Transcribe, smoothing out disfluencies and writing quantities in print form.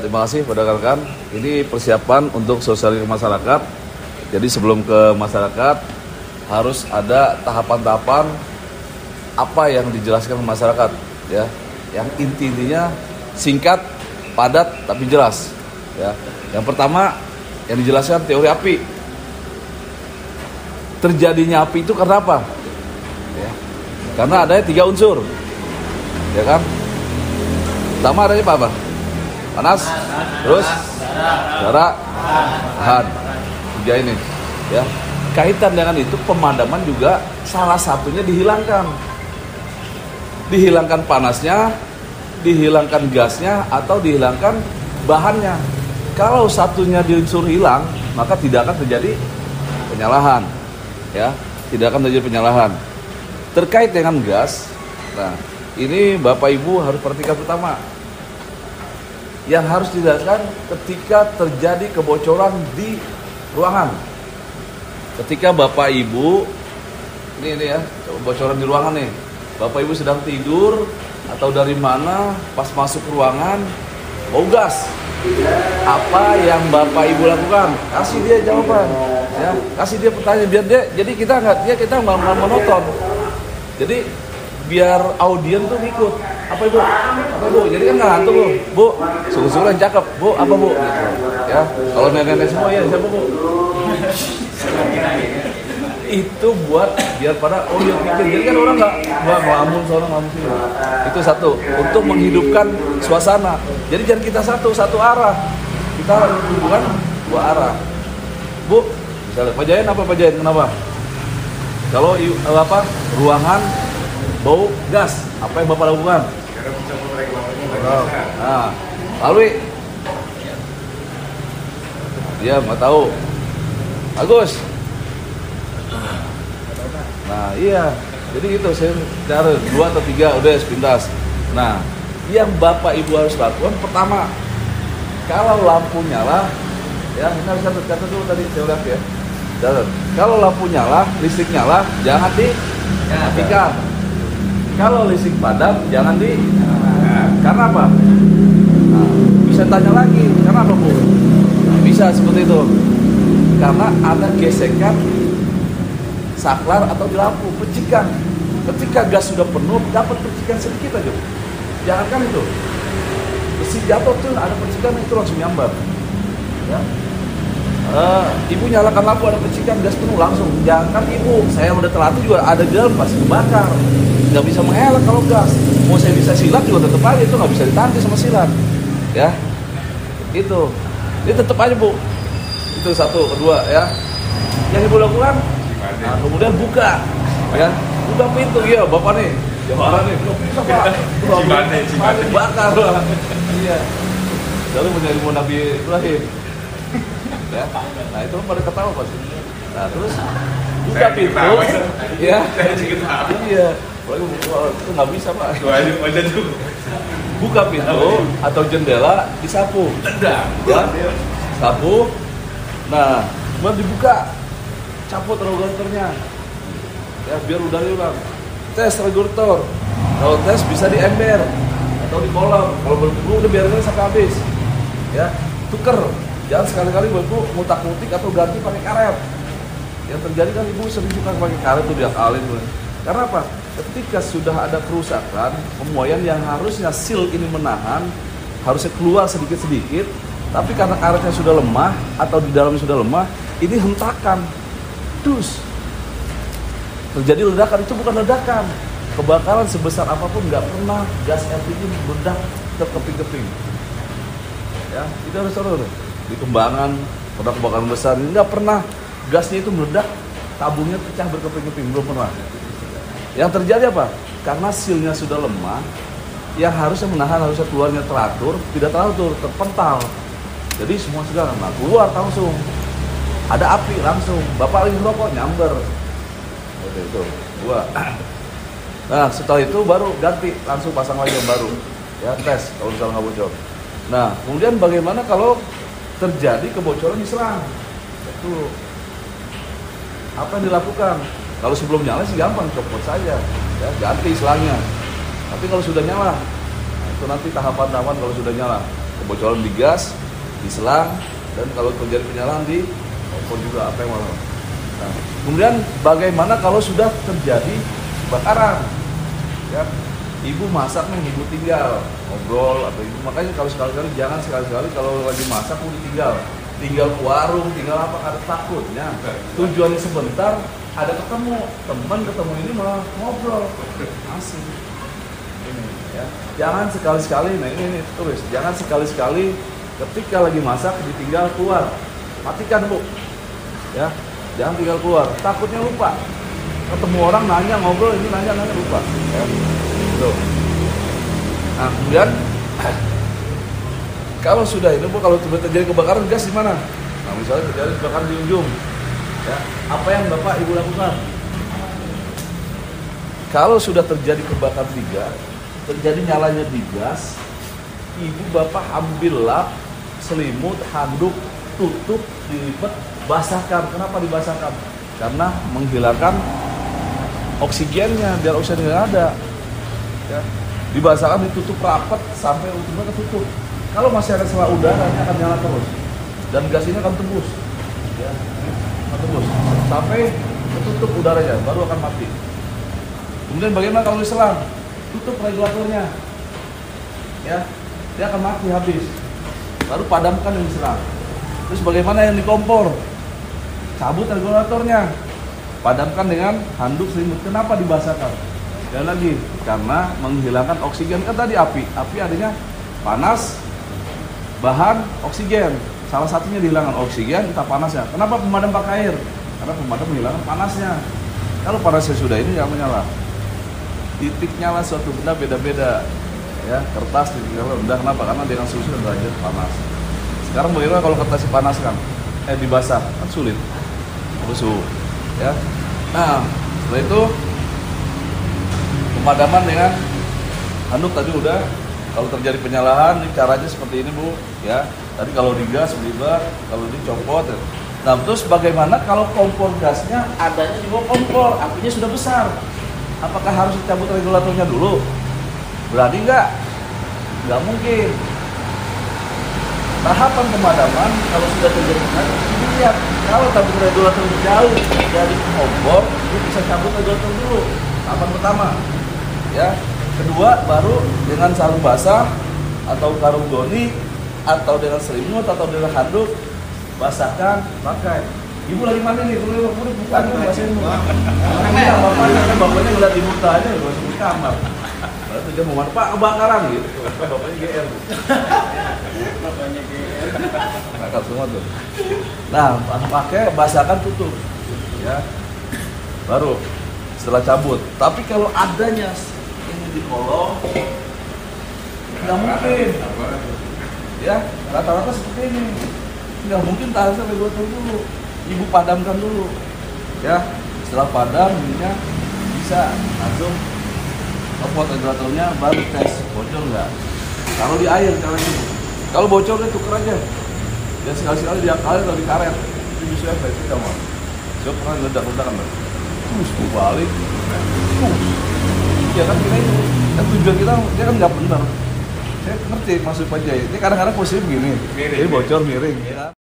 terima kasih pada rekan-rekan. Ini persiapan untuk sosialisasi masyarakat. Jadi sebelum ke masyarakat harus ada tahapan-tahapan apa yang dijelaskan ke masyarakat, ya. Yang intinya singkat, padat tapi jelas, ya. Yang pertama yang dijelaskan teori api. Terjadinya api itu karena apa? Ya. Karena adanya 3 unsur, ya kan? Pertama adanya apa? Panas, terus darah, tahan. 3 ini, ya. Kaitan dengan itu pemadaman juga salah satunya dihilangkan. Dihilangkan panasnya, dihilangkan gasnya, atau dihilangkan bahannya. Kalau satunya diunsur hilang, maka tidak akan terjadi penyalahan, ya, tidak akan terjadi penyalahan. Terkait dengan gas, nah ini Bapak Ibu harus perhatikan pertama. Yang harus dijelaskan ketika terjadi kebocoran di ruangan. Ketika Bapak Ibu, ini ya, kebocoran di ruangan nih. Bapak Ibu sedang tidur atau dari mana pas masuk ruangan bau gas. Apa yang Bapak Ibu lakukan? Kasih dia jawaban, ya. Kasih dia pertanyaan biar dia, jadi kita nggak monoton. Jadi biar audien tuh ngikut. Apa Ibu? Apa Bu? Jadi kan nggak ngantuk loh. Bu, sungguh-sungguh yang cakep. Bu, apa Bu? Gitu. Ya. Kalau nenek-nenek semua ya siapa Bu? Itu buat biar pada dia pikir. Jadi kan orang nggak ngelamun soalnya ngelamun sini. Itu satu, untuk menghidupkan suasana. Jadi jangan kita satu arah. Kita hubungan 2 arah. Bu, misalnya Pak Jayan apa Pak Jayan? Kenapa? Kalau ruangan bau gas, apa yang Bapak lakukan? Nah, lalu dia nggak tahu. Agus. Nah iya, jadi gitu saya cari 2 atau 3 udah sepintas. Nah, yang Bapak Ibu harus lakukan pertama, kalau lampu nyala, ya ini harus catat dulu tadi saya udah ya. Catat. Kalau lampu nyala, listrik nyala, jangan dimatikan. Kalau listrik padam, jangan karena apa? Nah, bisa tanya lagi, karena apa Bu? Nah, bisa seperti itu. Karena ada gesekan saklar atau di lampu, percikan. Ketika gas sudah penuh, dapat percikan sedikit aja. Jangan kan itu. Besi jatuh tuh ada percikan itu langsung nyambar. Ya. Ibu nyalakan lampu ada percikan gas penuh langsung. Jangan kan Ibu, saya udah terlatih juga ada di dalam pasti kebakar. Nggak bisa mengelak kalau gas. Mau saya bisa silat juga tetap aja itu nggak bisa ditangkis sama silat. Ya. Itu. Ini tetap aja Bu. Itu 1, 2 ya. Yang Ibu lakukan, nah, kemudian buka, ya, buka pintu ya Bapak nih, jawara nih, Cimane, bakar lah, iya. Lalu menjadi Nabi Ibrahim, ya. Nah itu pada ketawa pasti. Nah terus buka pintu, ya, iya. Itu nggak bisa Pak. Buka pintu atau jendela disapu, ya, sapu. Nah, kemudian dibuka, caput regulatornya, ya biar udara ulang. Tes regulator, kalau tes bisa di ember atau di kolam. Kalau berbuku udah biarin sampai habis, ya. Tuker, jangan sekali-kali Ibu ngutak-ngutik atau ganti pakai karet. Yang terjadi kan Ibu sering suka pakai karet tuh diakalin. Karena apa? Ketika sudah ada kerusakan, pemuaian yang harusnya seal ini menahan, harusnya keluar sedikit-sedikit. Tapi karena karetnya sudah lemah atau di dalamnya sudah lemah, ini hentakan, dus. Terjadi ledakan, itu bukan ledakan. Kebakaran sebesar apapun nggak pernah gas LPG meledak terkeping-keping. Ya, itu harus tahu. Di Kembangan pernah kebakaran besar, nggak pernah gasnya itu meledak, tabungnya pecah berkeping-keping, belum pernah. Yang terjadi apa? Karena sealnya sudah lemah, yang harusnya menahan, harusnya keluarnya teratur, tidak teratur, terpental. Jadi semua segala, nah keluar langsung, ada api langsung, Bapak lagi merokok nyamber, oke itu, 2. Nah setelah itu baru ganti, langsung pasang lagi yang baru, ya tes kalau misalnya nggak bocor. Nah kemudian bagaimana kalau terjadi kebocoran di selang? Itu apa yang dilakukan? Kalau sebelum nyala sih gampang, copot saja, ya ganti selangnya. Tapi kalau sudah nyala, nah, itu nanti tahapan-tahapan kalau sudah nyala. kebocoran di gas, di selang, dan kalau terjadi penyalahan di kompor juga apa yang mau. Nah, kemudian bagaimana kalau sudah terjadi kebakaran? Ya, ibu masak nih, ibu tinggal ngobrol atau ibu, makanya kalau sekali-kali jangan sekali-kali kalau lagi masak udah tinggal ke warung, tinggal apa, ada takutnya tujuannya sebentar, ada ketemu teman, ketemu ini malah ngobrol asik ini ya. Jangan sekali-sekali, nah ini tulis, jangan sekali-sekali ketika lagi masak ditinggal keluar, matikan bu ya, jangan tinggal keluar, takutnya lupa ketemu orang nanya ngobrol, ini nanya lupa ya. Tuh. Nah kemudian kalau sudah ini bu, kalau terjadi kebakaran gas di mana? Nah misalnya terjadi kebakaran di ujung, ya, apa yang bapak ibu lakukan? Kalau sudah terjadi kebakaran di gas, terjadi nyalanya di gas, ibu bapak ambil lap, selimut, handuk, tutup, dilipat, basahkan. Kenapa dibasahkan? Karena menghilangkan oksigennya, biar oksigen nggak ada. Ya. Dibasahkan, ditutup rapat sampai ujungnya ketutup. Kalau masih ada selang udaranya akan nyala terus dan gas ini akan tembus, ya, akan tembus sampai ketutup udaranya, baru akan mati. Kemudian bagaimana kalau diselang? Tutup regulatornya, ya, dia akan mati habis. Baru padamkan yang diselang. Terus bagaimana yang di kompor? Cabut regulatornya, padamkan dengan handuk selimut. Kenapa dibasahkan? Dan lagi karena menghilangkan oksigen, kan tadi api adanya panas, bahan, oksigen. Salah satunya dihilangkan oksigen, kita panasnya. Kenapa pemadam pakai air? Karena pemadam menghilangkan panasnya. Kalau panasnya sudah ini nggak menyala. Titik nyala suatu benda beda-beda. Ya, kertas titik nyala rendah. Kenapa? Karena dengan suhu dan derajat panas. Sekarang bagaimana kalau kertas dipanaskan? Dibasah, kan sulit. Suhu. Ya. Nah, setelah itu pemadaman dengan handuk tadi udah. Kalau terjadi penyalahan, ini caranya seperti ini bu, ya. Tadi kalau digas belibat, kalau dicopot. Ya. Nah, terus bagaimana kalau kompor gasnya adanya di bawah kompor, apinya sudah besar? Apakah harus dicabut regulatornya dulu? Berani nggak? Nggak mungkin. Tahapan pemadaman kalau sudah terjadi penyalahan, dilihat. Kalau cabut regulator jauh dari kompor, itu bisa cabut regulator dulu. Tahapan pertama, ya. Kedua, baru dengan sarung basah atau karung goni atau dengan selimut atau dengan handuk basahkan, pakai. Ibu lagi mana nih? Ibu bukan basahin ibu. Bapaknya ngeliat ibu aja, masuk di kamar. Lalu dia mau mana? Pak, kebakaran gitu. Bapaknya GR. Bapaknya GR. Nakal semua tuh. Nah, pakai basahkan, tutup, ya. Baru setelah cabut. Tapi kalau adanya di kolong nggak mungkin, ya, rata-rata seperti ini nggak mungkin, tahan sampai 2 tahun dulu, ibu padamkan dulu, ya. Setelah padam minyak bisa langsung copot regulatornya, baru tes bocor nggak. Taruh di air caranya. Kalau bocor dia tuker aja, ya sekali-sekali diakali atau dikaret, itu bisa efektif kamu. Siapa pernah ledak-ledakan terus balik, ya kan kita itu kan tujuan kita, dia kan nggak benar. Saya ngerti maksud Pak Jai. Ini kadang-kadang posisi begini, ini bocor miring. Ya.